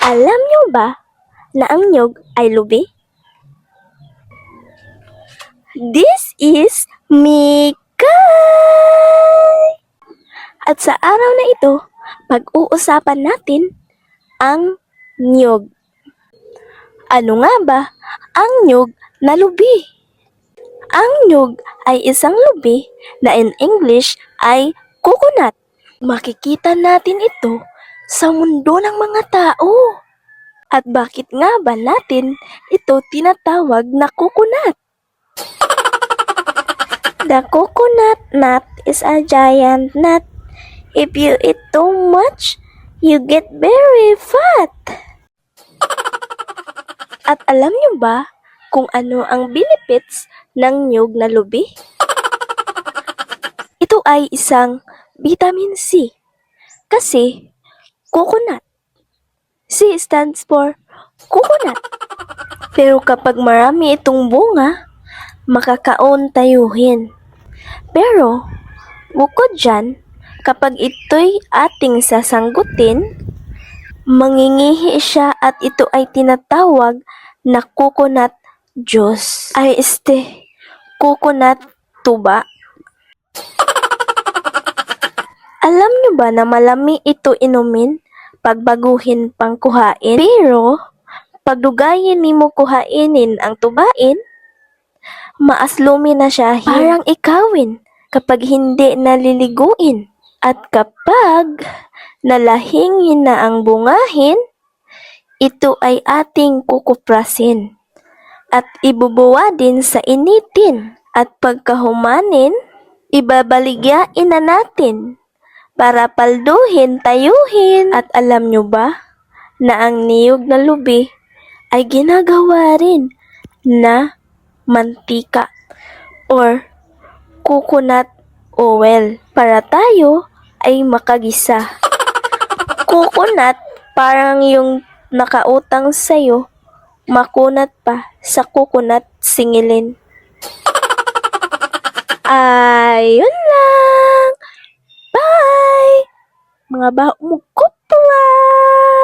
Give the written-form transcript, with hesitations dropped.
Alam niyo ba na ang niyog ay lubi? This is Mikay! At sa araw na ito, pag-uusapan natin ang niyog. Ano nga ba ang niyog na lubi? Ang niyog ay isang lubi na in English ay coconut. Makikita natin ito sa mundo ng mga tao. At bakit nga ba natin ito tinatawag na coconut? The coconut nut is a giant nut. If you eat too much, you get very fat. At alam niyo ba kung ano ang benefits ng niyog na lubi? Ito ay isang vitamin C. Kasi coconut. C stands for coconut. Pero kapag marami itong bunga, makakaon tayuhin. Pero, bukod dyan, kapag ito'y ating sasanggutin, mangingihi siya at ito ay tinatawag na coconut juice. Coconut tuba. Alam niyo ba na malami ito inumin pag baguhin pang kuhain? Pero, pagdugayin nimo kuhainin ang tubain, maaslumi na siya parang ikawin kapag hindi naliliguin. At kapag nalahingin na ang bungahin, ito ay ating kukuprasin at ibubuwa din sa initin. At pagkahumanin, ibabaligyain na natin para palduhin, tayuhin. At alam nyo ba na ang niyog na lubi ay ginagawa rin na mantika or coconut oil para tayo ay makagisa. Coconut parang yung nakautang sa'yo, makunat pa sa coconut singilin. Ayun lang! Bye! Mga baho mo ko plus!